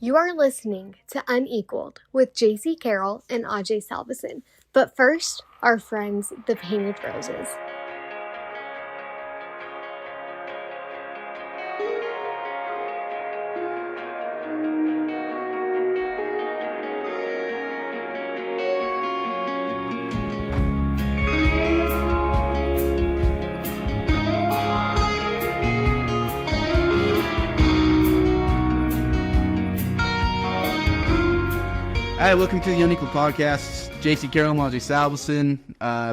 You are listening to Unequaled with Jaycee Carroll and Ajay Salveson. But first, our friends, the Painted Roses. Hi, welcome to the Unequal Podcast. Jaycee Carroll, Ajay Salveson.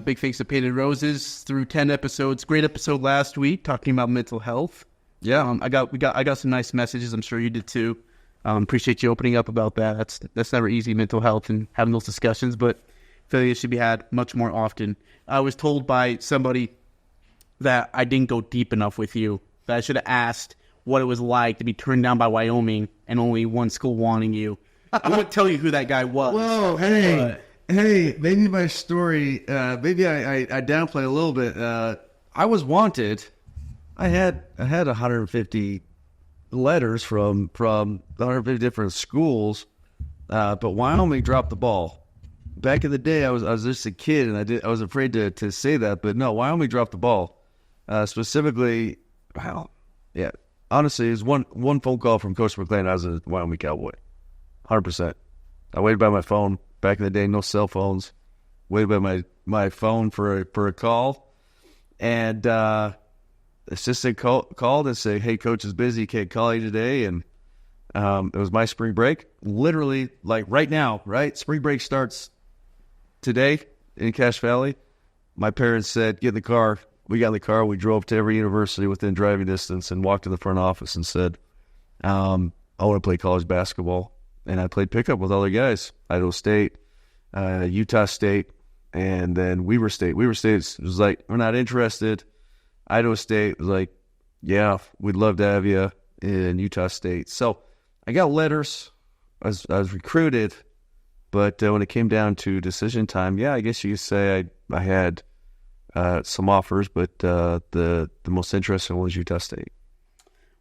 Big thanks to Painted Roses through 10 episodes. Great episode last week talking about mental health. Yeah, I got some nice messages. I'm sure you did too. Appreciate you opening up about that. That's never easy, mental health and having those discussions, but I feel like it should be had much more often. I was told by somebody that I didn't go deep enough with you. That I should have asked what it was like to be turned down by Wyoming and only one school wanting you. I won't tell you who that guy was. Whoa, hey, maybe my story, maybe I downplay a little bit. I was wanted. I had 150 letters from 150 different schools, but Wyoming dropped the ball. Back in the day, I was just a kid, and I was afraid to say that, but no, Wyoming dropped the ball. Specifically, wow, yeah. Honestly, it was one phone call from Coach McLean. I was a Wyoming Cowboy. 100%. I waited by my phone. Back in the day, no cell phones. Waited by my phone for a call. And assistant called and said, hey, Coach is busy. Can't call you today. And it was my spring break. Literally, like right now, right? Spring break starts today in Cache Valley. My parents said, get in the car. We got in the car. We drove to every university within driving distance and walked to the front office and said, I want to play college basketball. And I played pickup with other guys, Idaho State, Utah State, and then Weber State. Weber State was like, we're not interested. Idaho State was like, yeah, we'd love to have you in Utah State. So I got letters. I was recruited, but when it came down to decision time, yeah, I guess you could say I had some offers, but the most interesting one was Utah State.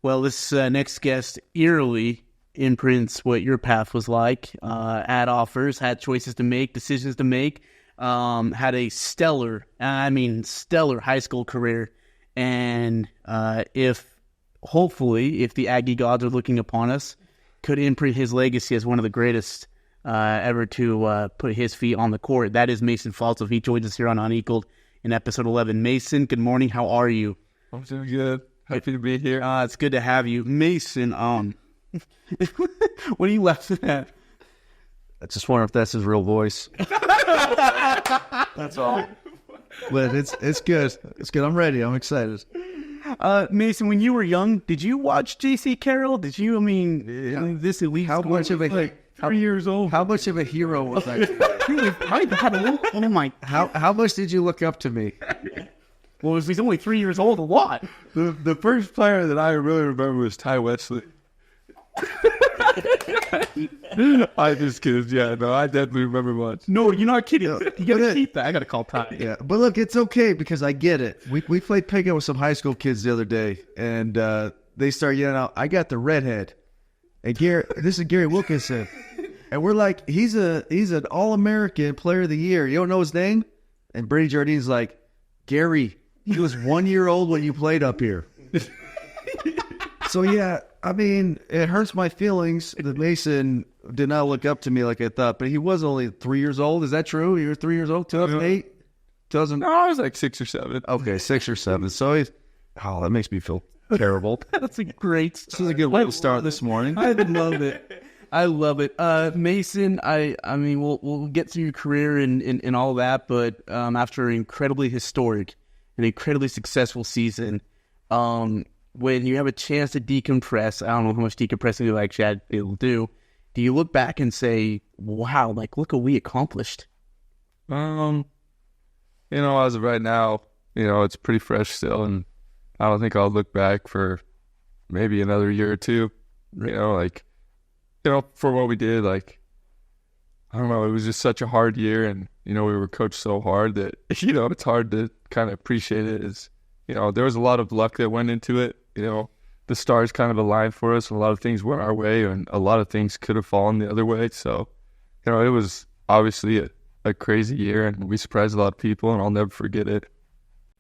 Well, this next guest eerily imprints what your path was like. Had offers, had choices to make, decisions to make, had a stellar high school career. And if the Aggie gods are looking upon us, could imprint his legacy as one of the greatest ever to put his feet on the court. That is Mason Falslev. He joins us here on Unequaled in episode 11. Mason, good morning. How are you? I'm doing good. Happy to be here. It's good to have you. Mason, what are you laughing at? I just wonder if that's his real voice. That's all. But it's good. It's good. I'm ready. I'm excited. Mason, when you were young, did you watch Jaycee Carroll? Did you? This at least. How much of a 3 years old? How much of a hero was I? Oh my! How much did you look up to me? Well, if he's only 3 years old, a lot. The first player that I really remember was Ty Wesley. I just kidding. Yeah, no, I definitely remember much. No, you're not kidding. You gotta keep that. I gotta call Ty. Yeah, but look, it's okay because I get it. We played pickup with some high school kids the other day, and they start yelling out, "I got the redhead!" And this is Gary Wilkinson, and we're like, he's an All-American Player of the Year. You don't know his name? And Brady Jardine's like, Gary, he was 1 year old when you played up here. So yeah, I mean, it hurts my feelings that Mason did not look up to me like I thought, but he was only 3 years old. Is that true? You were 3 years old, 2008? No, I was like 6 or 7. Okay, 6 or 7. So that makes me feel terrible. That's a great start. This is a good way to start this morning. I love it. I love it. Mason, I mean, we'll get through your career and all that, but after an incredibly historic and incredibly successful season, when you have a chance to decompress, I don't know how much decompressing you actually had to be able to do you look back and say, wow, like, look what we accomplished? As of right now, it's pretty fresh still, and I don't think I'll look back for maybe another year or two, for what we did, like, I don't know, it was just such a hard year, and, we were coached so hard that, it's hard to kind of appreciate it as, there was a lot of luck that went into it, the stars kind of aligned for us. A lot of things went our way, and a lot of things could have fallen the other way. So, it was obviously a crazy year, and we surprised a lot of people, and I'll never forget it.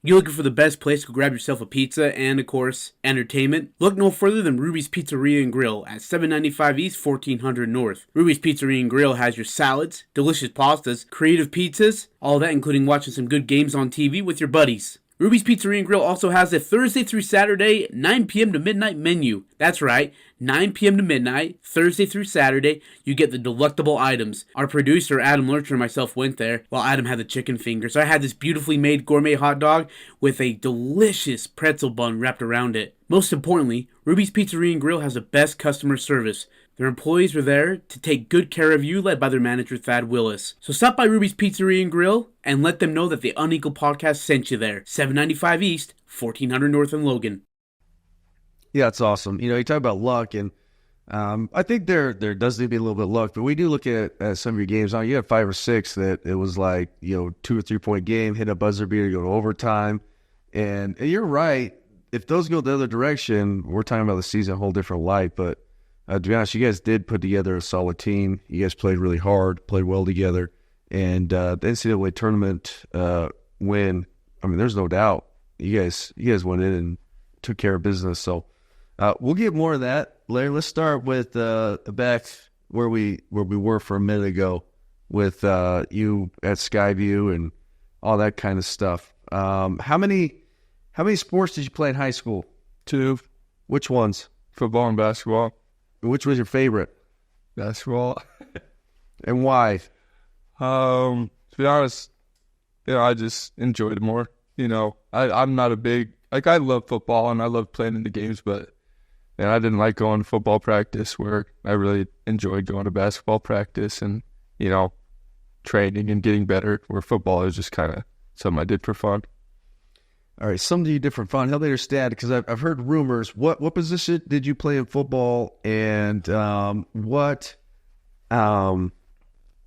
You're looking for the best place to grab yourself a pizza and, of course, entertainment? Look no further than Ruby's Pizzeria and Grill at 795 East, 1400 North. Ruby's Pizzeria and Grill has your salads, delicious pastas, creative pizzas, all that including watching some good games on TV with your buddies. Ruby's Pizzeria and Grill also has a Thursday through Saturday 9 p.m. to midnight menu. That's right, 9 p.m. to midnight, Thursday through Saturday, you get the delectable items. Our producer, Adam Lurcher, and myself went there, while Adam had the chicken fingers. I had this beautifully made gourmet hot dog with a delicious pretzel bun wrapped around it. Most importantly, Ruby's Pizzeria and Grill has the best customer service. Their employees are there to take good care of you, led by their manager, Thad Willis. So stop by Ruby's Pizzeria and Grill and let them know that the Unequal Podcast sent you there. 795 East, 1400 North in Logan. Yeah, it's awesome. You talk about luck, and I think there does need to be a little bit of luck, but we do look at some of your games. Now, you had 5 or 6 that it was like, 2 or 3 point game, hit a buzzer beater, go to overtime. And you're right. If those go the other direction, we're talking about the season in a whole different light. But to be honest, you guys did put together a solid team. You guys played really hard, played well together. And the NCAA tournament win, I mean, there's no doubt. You guys went in and took care of business. So we'll get more of that, Larry. Let's start with back where we were for a minute ago with you at Skyview and all that kind of stuff. How many sports did you play in high school? 2. Which ones? Football and basketball. Which was your favorite? Basketball. And why? To be honest, I just enjoyed it more. I'm not a big, I love football and I love playing in the games, but I didn't like going to football practice, where I really enjoyed going to basketball practice and, training and getting better, where football is just kind of something I did for fun. All right, some of you different fun. Help me understand, because I've heard rumors. What position did you play in football, and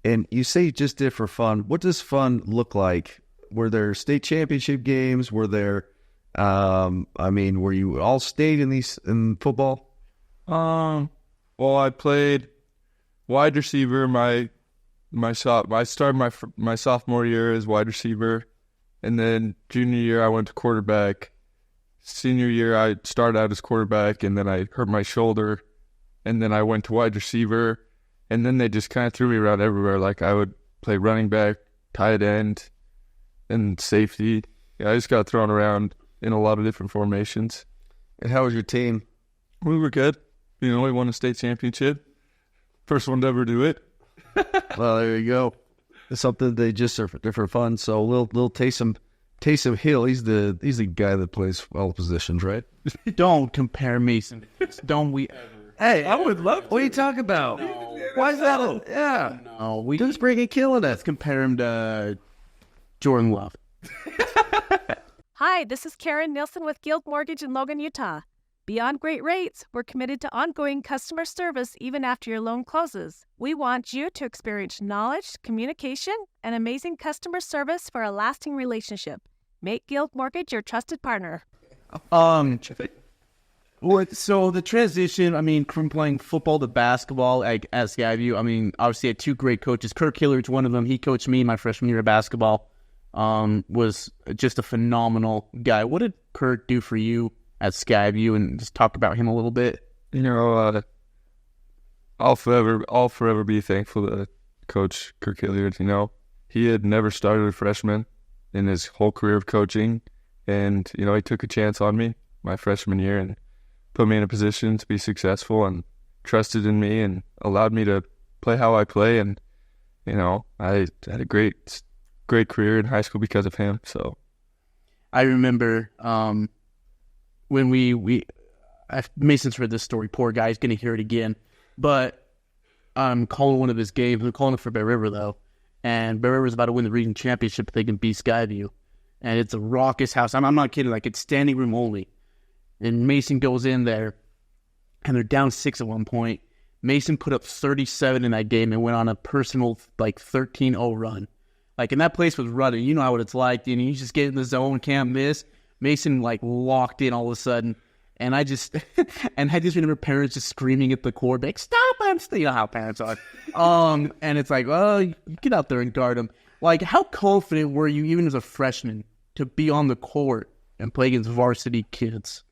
and you say you just did for fun. What does fun look like? Were there state championship games? Were there, were you all state in football? Well, I played wide receiver. I started my sophomore year as wide receiver. And then junior year, I went to quarterback. Senior year, I started out as quarterback, and then I hurt my shoulder. And then I went to wide receiver. And then they just kind of threw me around everywhere. Like, I would play running back, tight end, and safety. Yeah, I just got thrown around in a lot of different formations. And how was your team? We were good. We won a state championship. First one to ever do it. Well, there you go. It's something they just are for fun. So little Taysom Hill. He's the guy that plays all positions, right? Don't compare Mason. Don't we ever? Hey, I would love to. What are you talking about? No. Why is that? Yeah. No, we Dude's freaking killing let's it. compare him to Jordan Love. Hi, this is Karen Nielsen with Guild Mortgage in Logan, Utah. Beyond great rates, we're committed to ongoing customer service even after your loan closes. We want you to experience knowledge, communication, and amazing customer service for a lasting relationship. Make Guild Mortgage your trusted partner. So the transition, from playing football to basketball at Skyview, obviously I had 2 great coaches. Kirk Hilliard's one of them. He coached me my freshman year of basketball. Was just a phenomenal guy. What did Kirk do for you at Skyview, and just talk about him a little bit? I'll forever be thankful to Coach Kirk Hilliard. He had never started a freshman in his whole career of coaching, and he took a chance on me my freshman year and put me in a position to be successful, and trusted in me and allowed me to play how I play. And I had a great career in high school because of him. So I remember when Mason's heard this story. Poor guy, he's going to hear it again. But I'm calling one of his games. I'm calling it for Bear River, though. And Bear River's about to win the region championship if they can beat Skyview. And it's a raucous house. I'm not kidding. Like, it's standing room only. And Mason goes in there, and they're down 6 at one point. Mason put up 37 in that game and went on a personal, 13-0 run. And that place was running. You know how what it's like. You just get in the zone, can't miss. Mason, locked in all of a sudden. And I just remember parents just screaming at the court, like, stop him, you know how parents are. And it's like, well, you get out there and guard him. Like, how confident were you, even as a freshman, to be on the court and play against varsity kids?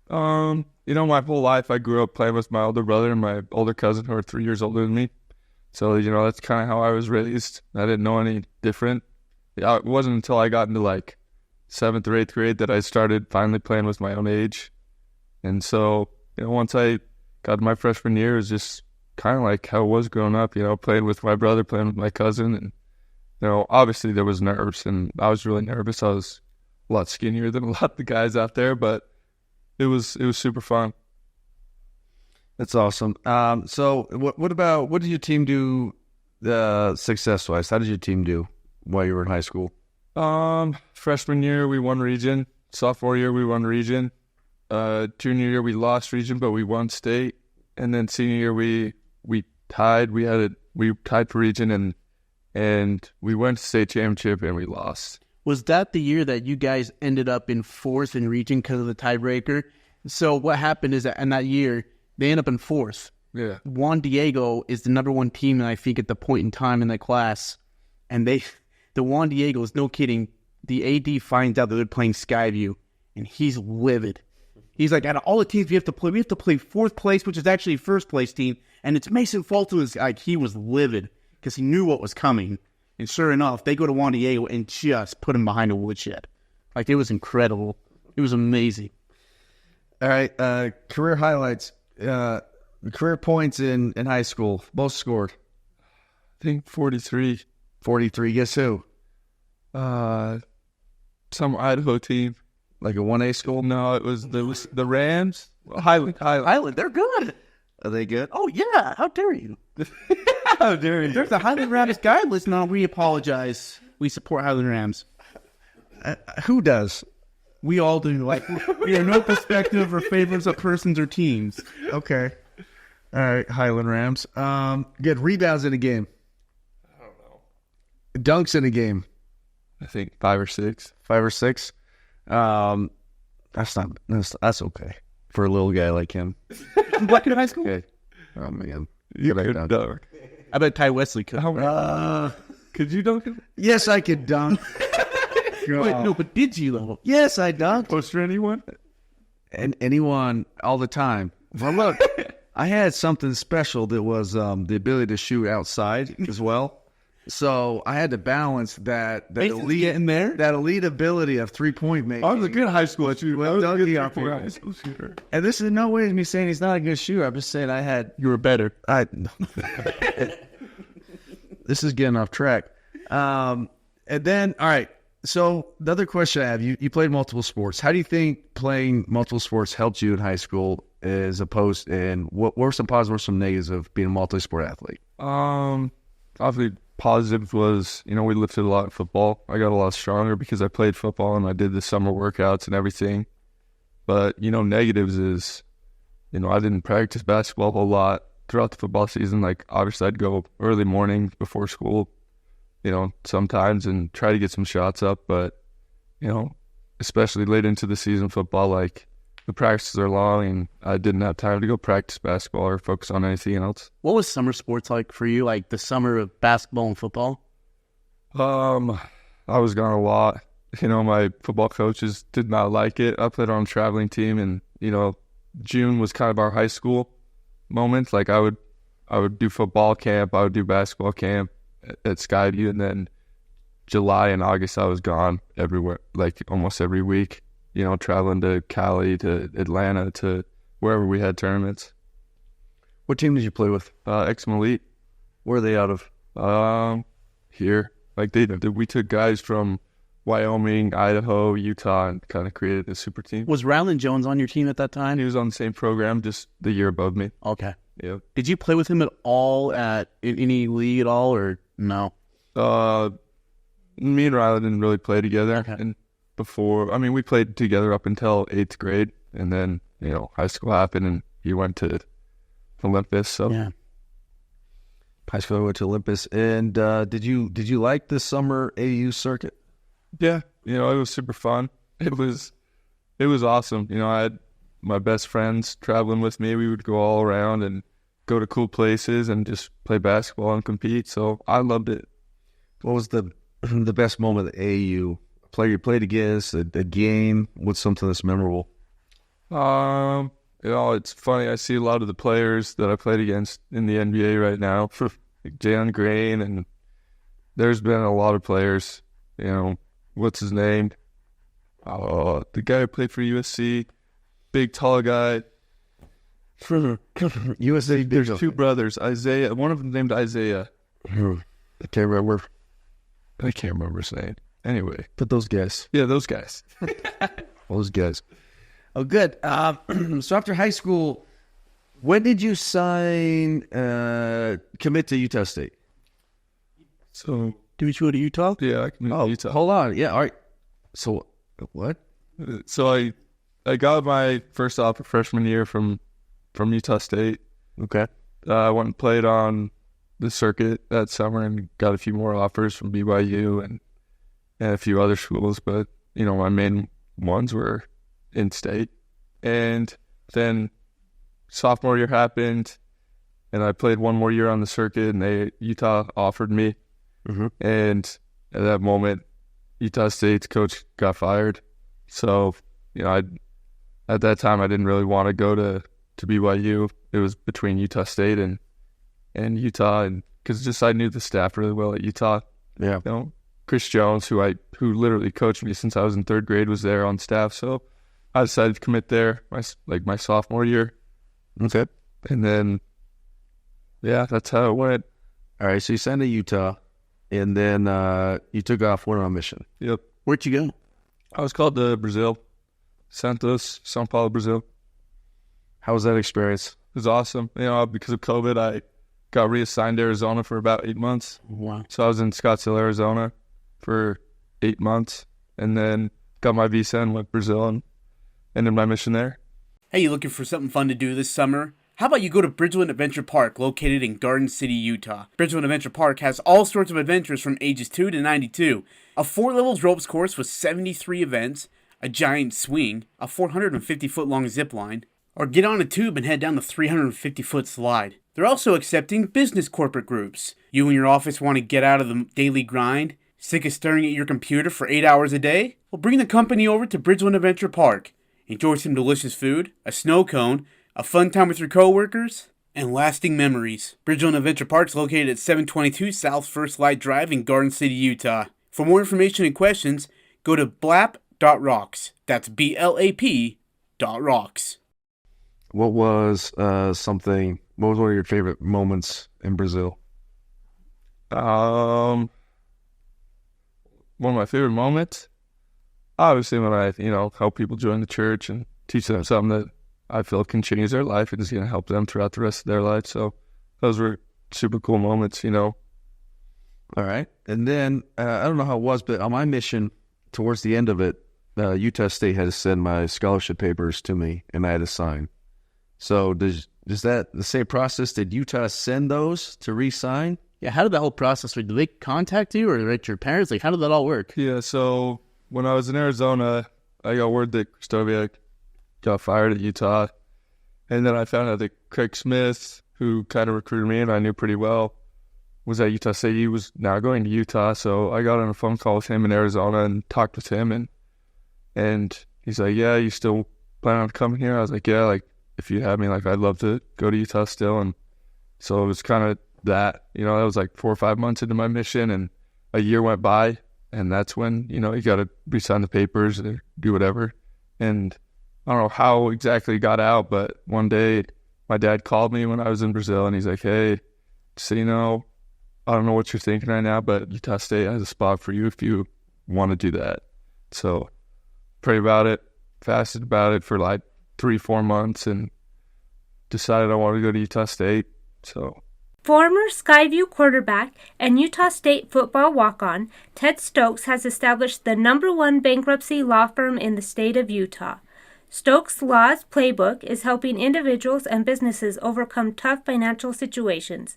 My whole life I grew up playing with my older brother and my older cousin who are 3 years older than me. So, that's kind of how I was raised. I didn't know any different. It wasn't until I got into like 7th or 8th grade that I started finally playing with my own age. And so, once I got to my freshman year, it was just kind of like how it was growing up, playing with my brother, playing with my cousin. And, obviously there was nerves, and I was really nervous. I was a lot skinnier than a lot of the guys out there, but it was super fun. That's awesome. So what did your team do success-wise? How did your team do while you were in high school? Freshman year, we won region. Sophomore year, we won region. Junior year, we lost region, but we won state. And then senior year, we tied. We tied for region, and we went to state championship, and we lost. Was that the year that you guys ended up in 4th in region because of the tiebreaker? So what happened is that in that year, they end up in 4th. Yeah. Juan Diego is the number 1 team, I think, at the point in time in the class. And the Juan Diego's, no kidding, the AD finds out that they're playing Skyview, and he's livid. He's like, out of all the teams we have to play 4th place, which is actually 1st place team, and it's Mason Falslev. Like, he was livid because he knew what was coming. And sure enough, they go to Juan Diego and just put him behind a woodshed. Like, it was incredible. It was amazing. All right, career highlights. Career points in high school. Most scored. I think 43. 43. Guess who? Some Idaho team. Like a 1A school? No, it was the Rams. Highland. They're good. Are they good? Oh, yeah. How dare you? How dare you? There's a Highland Rams guy listening on. We apologize. We support Highland Rams. Who does? We all do. Like, we are no perspective or favors of persons or teams. Okay. All right, Highland Rams. Get rebounds in a game. I don't know. Dunks in a game. I think 5 or 6. 5 or 6. That's okay for a little guy like him. What in high school? Okay. Oh man, You could dunk. I bet Ty Wesley could. Could you dunk it? Yes, I could dunk. Wait, no, but did you though? Yes, I dunked. Poster anyone? And anyone all the time. Well, look, I had something special that was the ability to shoot outside as well. So I had to balance that elite in there. that elite ability of 3-point making. I was a good high school shooter. I was a good high school shooter. And this is no way me saying he's not a good shooter. I'm just saying You were better. This is getting off track. And then, all right. So the other question I have, you played multiple sports. How do you think playing multiple sports helped you in high school as opposed, and what were some positives, what were some negatives of being a multi-sport athlete? Obviously positive was, we lifted a lot in football. I got a lot stronger because I played football and I did the summer workouts and everything. But, negatives is, I didn't practice basketball a whole lot throughout the football season. Like, obviously I'd go early morning before school, sometimes and try to get some shots up. But, especially late into the season football, like, the practices are long and I didn't have time to go practice basketball or focus on anything else. What was summer sports like for you, like the summer of basketball and football? I was gone a lot. My football coaches did not like it. I played on a traveling team and, June was kind of our high school moment. Like I would do football camp, I would do basketball camp at Skyview, and then July and August I was gone everywhere, like almost every week. Traveling to Cali, to Atlanta, to wherever we had tournaments. What team did you play with? Exum Elite. Where are they out of? Here. Like we took guys from Wyoming, Idaho, Utah, and kind of created a super team. Was Ryland Jones on your team at that time? He was on the same program, just the year above me. Okay. Yeah. Did you play with him at all in any league at all, or no? Me and Ryland didn't really play together. Okay. And we played together up until 8th grade, and then, high school happened, and he went to Olympus, so. Yeah. High school, I went to Olympus. And did you like the summer AU circuit? Yeah, it was super fun. It was awesome. I had my best friends traveling with me. We would go all around and go to cool places and just play basketball and compete. So I loved it. What was the best moment at AAU? A player you played against, a game? What's something that's memorable? It's funny. I see a lot of the players that I played against in the NBA right now, like Jalen Green, and there's been a lot of players. What's his name? The guy who played for USC, big tall guy. USA. There's two brothers, Isaiah. One of them named Isaiah. I can't remember. I can't remember his name. Anyway, But those guys. yeah, those guys. Those guys. Oh, good. So after high school, when did you commit to Utah State? So Did you go to Utah? yeah, I can move to Utah. Hold on. Yeah, all right. So, what? So I got my first offer freshman year from Utah State. Okay. I went and played on the circuit that summer and got a few more offers from BYU and a few other schools, but my main ones were in state. And then sophomore year happened, and I played one more year on the circuit, and Utah offered me. Mm-hmm. And at that moment, Utah State's coach got fired. So, at that time, I didn't really want to go to BYU. It was between Utah State and Utah, and because I knew the staff really well at Utah. Yeah. Chris Jones, who literally coached me since I was in third grade, was there on staff. So I decided to commit there my sophomore year. Okay. And then, yeah, that's how it went. All right. So you signed to Utah, and then you took off, went on a mission. Yep. Where'd you go? I was called to Brazil, São Paulo, Brazil. How was that experience? It was awesome. Because of COVID, I got reassigned to Arizona for about 8 months. Wow. So I was in Scottsdale, Arizona for 8 months, and then got my visa and went to Brazil and ended my mission there. Hey, you looking for something fun to do this summer? How about you go to Bridgeland Adventure Park, located in Garden City, Utah. Bridgeland Adventure Park has all sorts of adventures from ages 2 to 92. A 4-levels ropes course with 73 events, a giant swing, a 450-foot long zip line, or get on a tube and head down the 350-foot slide. They're also accepting business corporate groups. You and your office want to get out of the daily grind? Sick of staring at your computer for 8 hours a day? Well, bring the company over to Bridgeland Adventure Park. Enjoy some delicious food, a snow cone, a fun time with your coworkers, and lasting memories. Bridgeland Adventure Park is located at 722 South First Light Drive in Garden City, Utah. For more information and questions, go to blap.rocks. That's BLAP.rocks. What was what was one of your favorite moments in Brazil? One of my favorite moments, obviously when I, help people join the church and teach them something that I feel can change their life and is going to help them throughout the rest of their life. So those were super cool moments, All right. And then, I don't know how it was, but on my mission, towards the end of it, Utah State had to send my scholarship papers to me, and I had to sign. So is that the same process? Did Utah send those to re-sign? Yeah, how did that whole process work? Did they contact you or write your parents? How did that all work? Yeah, so when I was in Arizona, I got word that Kristoviak got fired at Utah. And then I found out that Craig Smith, who kind of recruited me and I knew pretty well, was at Utah State. He was now going to Utah. So I got on a phone call with him in Arizona and talked with him. And he's like, yeah, you still plan on coming here? I was like, yeah, if you had me, I'd love to go to Utah still. And so it was kind of that, that was 4 or 5 months into my mission, and a year went by, and that's when, you got to re-sign the papers or do whatever. And I don't know how exactly it got out, but one day my dad called me when I was in Brazil, and he's like, hey, so I don't know what you're thinking right now, but Utah State has a spot for you if you want to do that. So prayed about it, fasted about it for 3-4 months, and decided I wanted to go to Utah State. So former Skyview quarterback and Utah State football walk-on, Ted Stokes has established the #1 bankruptcy law firm in the state of Utah. Stokes Law's playbook is helping individuals and businesses overcome tough financial situations.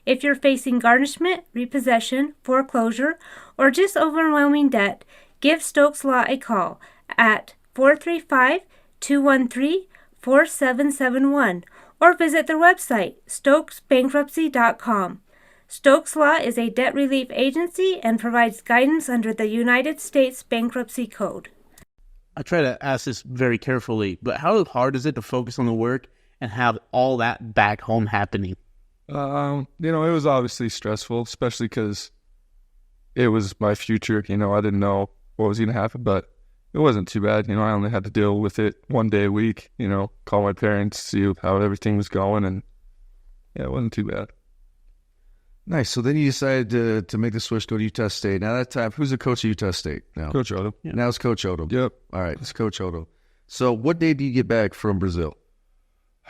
If you're facing garnishment, repossession, foreclosure, or just overwhelming debt, give Stokes Law a call at 435-213 888-478-4771 or visit their website, stokesbankruptcy.com. Stokes Law is a debt relief agency and provides guidance under the United States Bankruptcy Code. I try to ask this very carefully, but how hard is it to focus on the work and have all that back home happening? It was obviously stressful, especially because it was my future. I didn't know what was going to happen, but it wasn't too bad. I only had to deal with it one day a week, call my parents, see how everything was going, and yeah, it wasn't too bad. Nice. So then you decided to make the switch, go to Utah State. Now that time, who's the coach of Utah State now? Coach Odom. Yeah. Now it's Coach Odom. Yep. All right, it's Coach Odom. So what day do you get back from Brazil?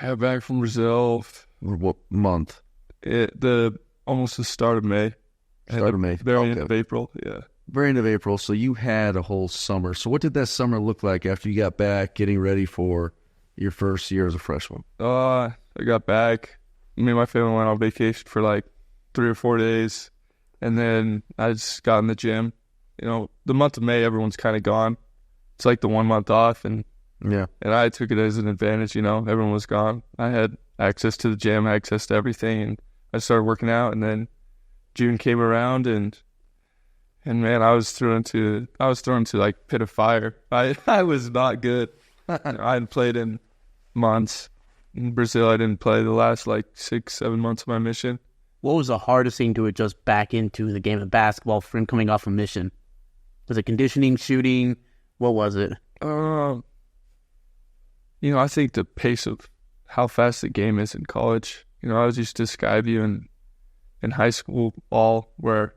I got back from Brazil. Or what month? Almost the start of May. Start of May. Very end of April, yeah. Very end of April. So you had a whole summer. So what did that summer look like after you got back, getting ready for your first year as a freshman? I got back. Me and my family went on vacation for like 3 or 4 days, and then I just got in the gym. The month of May, everyone's kind of gone. It's like the 1 month off, and I took it as an advantage. Everyone was gone. I had access to the gym, access to everything, and I started working out. And then June came around, and man, I was thrown into like pit of fire. I was not good. I hadn't played in months. In Brazil, I didn't play the last like 6-7 months of my mission. What was the hardest thing to adjust back into the game of basketball from coming off a mission? Was it conditioning, shooting? What was it? I think the pace of how fast the game is in college. I was used to Skyview in high school ball where,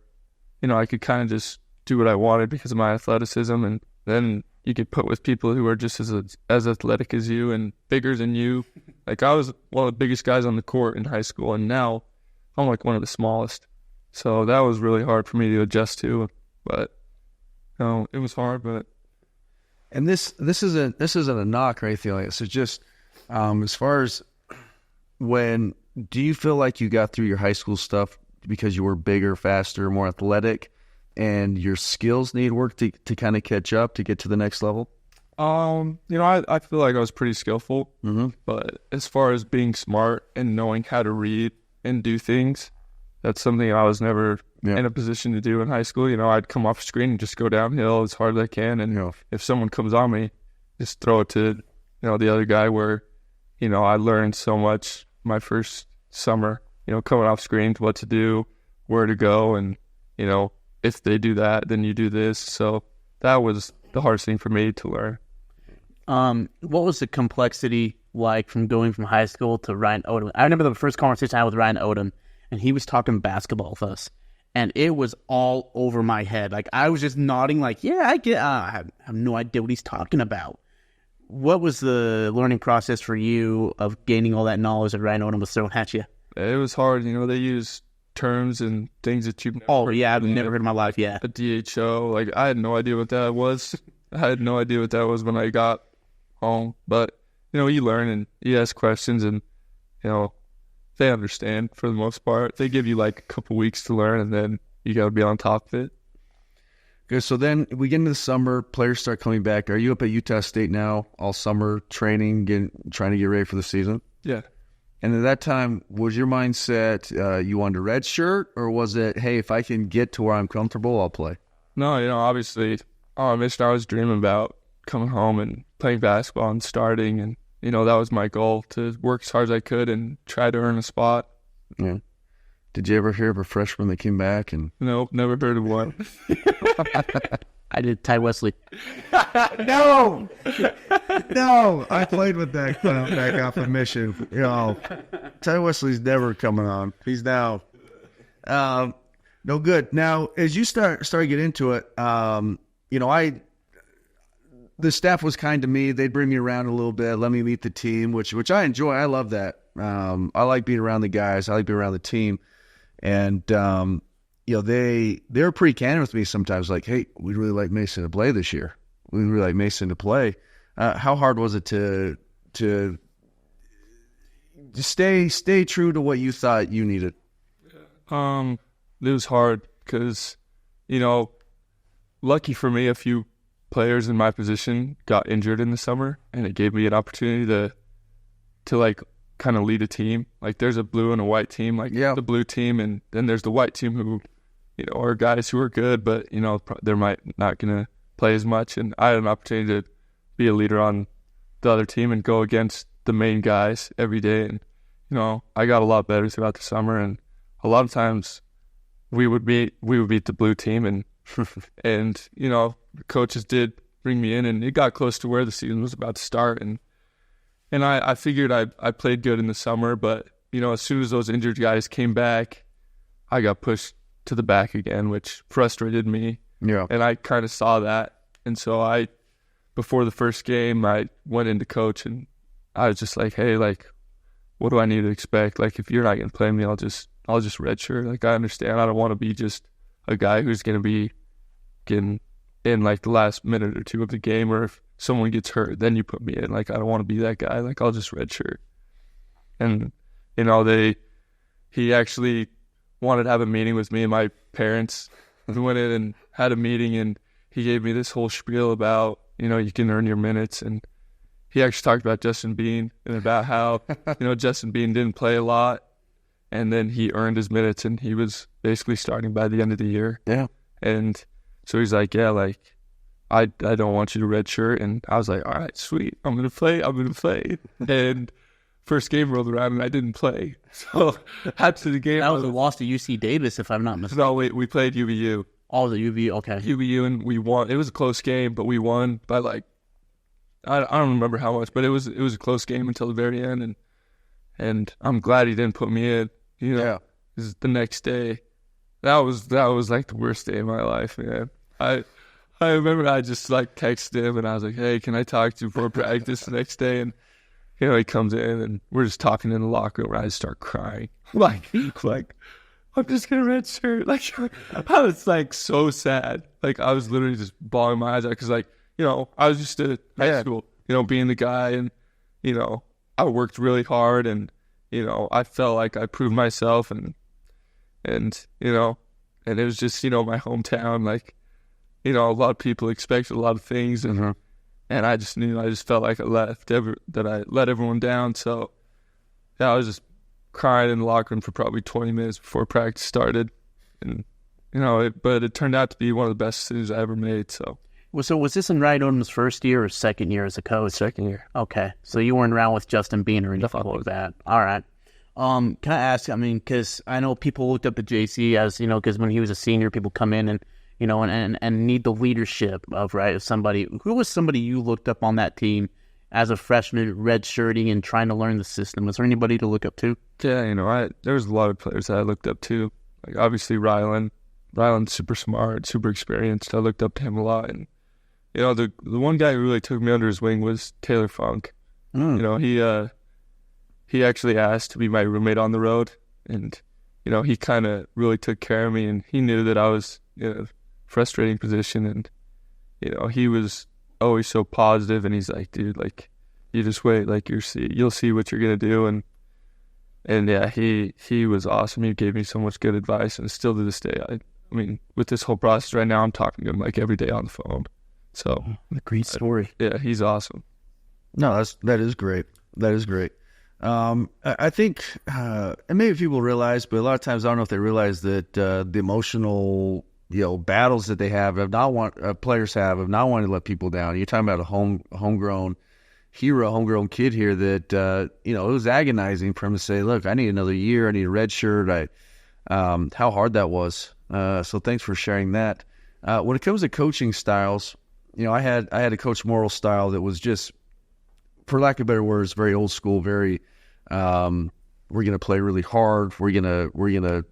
I could kind of just do what I wanted because of my athleticism, and then you get put with people who are just as athletic as you and bigger than you. Like, I was one of the biggest guys on the court in high school, and now I'm like one of the smallest. So that was really hard for me to adjust to, but it was hard. But and this isn't a knock or anything like this. It's just as far as do you feel like you got through your high school stuff because you were bigger, faster, more athletic, and your skills need work to kind of catch up to get to the next level? I feel like I was pretty skillful, but as far as being smart and knowing how to read and do things, that's something I was never in a position to do in high school. I'd come off screen and just go downhill as hard as I can, and if someone comes on me, just throw it to the other guy. Where I learned so much my first summer, coming off screens, what to do, where to go, and if they do that, then you do this. So that was the hardest thing for me to learn. What was the complexity like from going from high school to Ryan Odom? I remember the first conversation I had with Ryan Odom, and he was talking basketball with us, and it was all over my head. Like, I was just nodding like, yeah, I get I have no idea what he's talking about. What was the learning process for you of gaining all that knowledge that Ryan Odom was throwing at you? It was hard. They use terms and things that you've never heard. I've never heard in my life, A DHO, like, I had no idea what that was. I had no idea what that was when I got home. But, you learn and you ask questions, and, they understand for the most part. They give you like a couple weeks to learn, and then you got to be on top of it. Okay, so then we get into the summer, players start coming back. Are you up at Utah State now, all summer training, trying to get ready for the season? Yeah. And at that time, was your mindset you wanted a red shirt, or was it, hey, if I can get to where I'm comfortable, I'll play? No, obviously, I was dreaming about coming home and playing basketball and starting, and that was my goal, to work as hard as I could and try to earn a spot. Yeah. Did you ever hear of a freshman that came back? And Nope, never heard of one. I did. Ty Wesley. No, I played with that clown back off a mission. Ty Wesley's never coming on. He's now no good. Now, as you start get into it, the staff was kind to me. They'd bring me around a little bit, let me meet the team, which I enjoy. I love that. I like being around the guys. I like being around the team. And, they were pretty candid with me sometimes, like, hey, we'd really like Mason to play this year. We'd really like Mason to play. How hard was it to stay true to what you thought you needed? It was hard because, lucky for me, a few players in my position got injured in the summer, and it gave me an opportunity to to like kind of lead a team. Like there's a blue and a white team, like the blue team, and then there's the white team who, you know, are guys who are good, but you know they're not gonna play as much. And I had an opportunity to be a leader on the other team and go against the main guys every day. And you know, I got a lot better throughout the summer, and a lot of times we would beat the blue team, and and you know, coaches did bring me in, and it got close to where the season was about to start, and I figured I played good in the summer, but you know, as soon as those injured guys came back, I got pushed to the back again, which frustrated me. Yeah. And I kind of saw that, and so before the first game, I went into coach, and I was just like, hey, like, what do I need to expect? Like, if you're not gonna play me, I'll just redshirt. Like, I understand. I don't want to be just a guy who's gonna be getting in like the last minute or two of the game, or if someone gets hurt, then you put me in. Like, I don't want to be that guy. Like, I'll just redshirt. And you know, he actually wanted to have a meeting with me and my parents. We went in and had a meeting, and he gave me this whole spiel about, you know, you can earn your minutes. And he actually talked about Justin Bean and about how, you know, Justin Bean didn't play a lot, and then he earned his minutes, and he was basically starting by the end of the year. Yeah. And so he's like, yeah, like, I don't want you to redshirt. And I was like, all right, sweet. I'm going to play. And first game rolled around, and I didn't play. So after the game, that was a loss to UC Davis, if I'm not mistaken. No, we played UVU. Oh, the UVU, okay. UVU, and we won. It was a close game, but we won by like, I don't remember how much, but it was a close game until the very end. And I'm glad he didn't put me in. You know, 'cause the next day, that was like the worst day of my life, man. I remember I just like texted him, and I was like, hey, can I talk to you before practice the next day? And you know, he comes in, and we're just talking in the locker room, and I just start crying. Like I'm just gonna redshirt. Like, I was like so sad. Like, I was literally just bawling my eyes out, because like, you know, I was just at high school, you know, being the guy, and you know, I worked really hard, and you know, I felt like I proved myself, and you know, and it was just, you know, my hometown. Like, you know, a lot of people expected a lot of things, and I just knew, I just felt like I let everyone down. So yeah, I was just crying in the locker room for probably 20 minutes before practice started, and you know, but it turned out to be one of the best decisions I ever made. So was this in Ryan Odom's first year or second year as a coach? Second year. Okay, so you weren't around with Justin Bean or anything like that. All right. Can I ask? I mean, because I know people looked up to Jaycee as, you know, because when he was a senior, people come in and, you know, and need the leadership of somebody. Who was somebody you looked up on that team as a freshman, redshirting and trying to learn the system? Was there anybody to look up to? Yeah, you know, there was a lot of players that I looked up to. Like, obviously Rylan's super smart, super experienced. I looked up to him a lot. And you know, the one guy who really took me under his wing was Taylor Funk. You know, he actually asked to be my roommate on the road, and you know, he kind of really took care of me, and he knew that I was in a frustrating position, and you know, he was always so positive, and he's like, dude, like, you just wait, like, you'll see what you're gonna do. And yeah, he was awesome. He gave me so much good advice, and still to this day, I mean, with this whole process right now, I'm talking to him like every day on the phone. So a great story. Yeah, he's awesome. No, that is great. That is great. I think, and maybe people realize, but a lot of times I don't know if they realize that the emotional, you know, battles that they have players have of not wanting to let people down. You're talking about a homegrown hero, homegrown kid here that you know, it was agonizing for him to say, "Look, I need another year. I need a red shirt." How hard that was. So thanks for sharing that. When it comes to coaching styles, you know, I had a Coach Morrill style that was just, for lack of better words, very old school, very we're gonna play really hard, we're gonna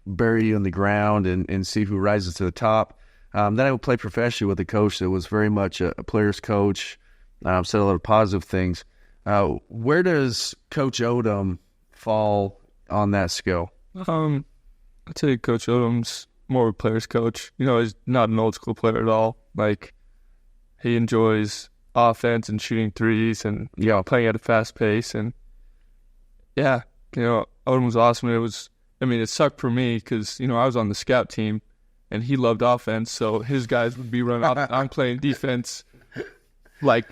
bury you in the ground and see who rises to the top. Then I would play professionally with a coach that was very much a player's coach, said a lot of positive things. Where does Coach Odom fall on that scale? I'd say Coach Odom's more of a player's coach. You know, he's not an old school player at all. Like, he enjoys offense and shooting threes and, you know, playing at a fast pace. And yeah, you know, Odom was awesome. It sucked for me because, you know, I was on the scout team and he loved offense. So his guys would be running out. I'm playing defense like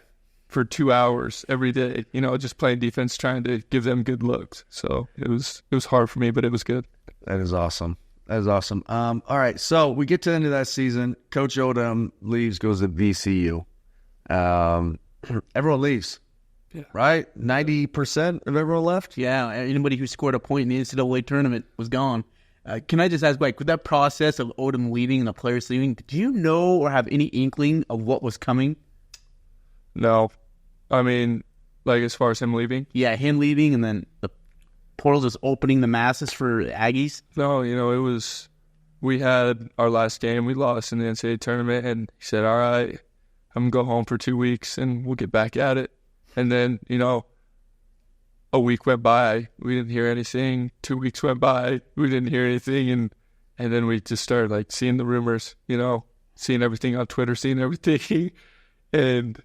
for 2 hours every day, just playing defense, trying to give them good looks. So it was hard for me, but it was good. That is awesome. All right, so we get to the end of that season. Coach Odom leaves, goes to VCU. Everyone leaves, right? 90% of everyone left? Yeah, anybody who scored a point in the NCAA tournament was gone. Can I just ask, with that process of Odom leaving and the players leaving, did you know or have any inkling of what was coming? No. I mean, as far as him leaving? Yeah, him leaving and then the portal just opening the masses for Aggies? No, it was, we had our last game. We lost in the NCAA tournament, and he said, all right, I'm going to go home for 2 weeks, and we'll get back at it. And then, a week went by, we didn't hear anything. 2 weeks went by, we didn't hear anything, and then we just started seeing the rumors, seeing everything on Twitter, seeing everything, and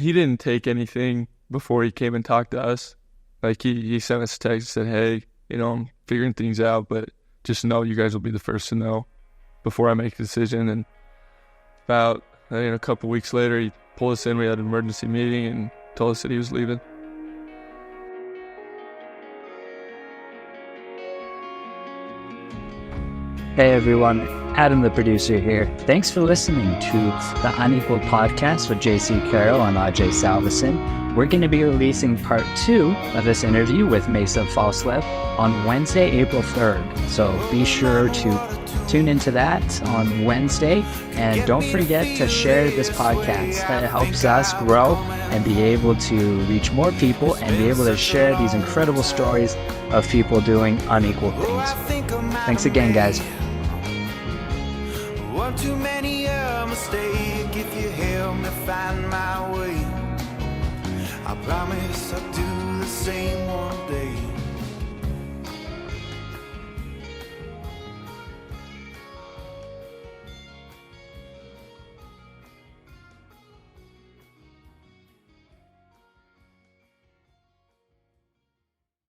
he didn't take anything before he came and talked to us. He sent us a text and said, hey, I'm figuring things out, but just know you guys will be the first to know before I make a decision. And about a couple weeks later, he pulled us in. We had an emergency meeting and told us that he was leaving. Hey everyone, Adam the producer here. Thanks for listening to the Unequal Podcast with Jaycee Carroll and Ajay Salveson. We're going to be releasing part 2 of this interview with Mason Falslev on Wednesday, April 3rd. So be sure to tune into that on Wednesday. And don't forget to share this podcast. That helps us grow and be able to reach more people and be able to share these incredible stories of people doing unequal things. Thanks again, guys. One too many a mistake if you help me find my way. I promise I'll do the same one day.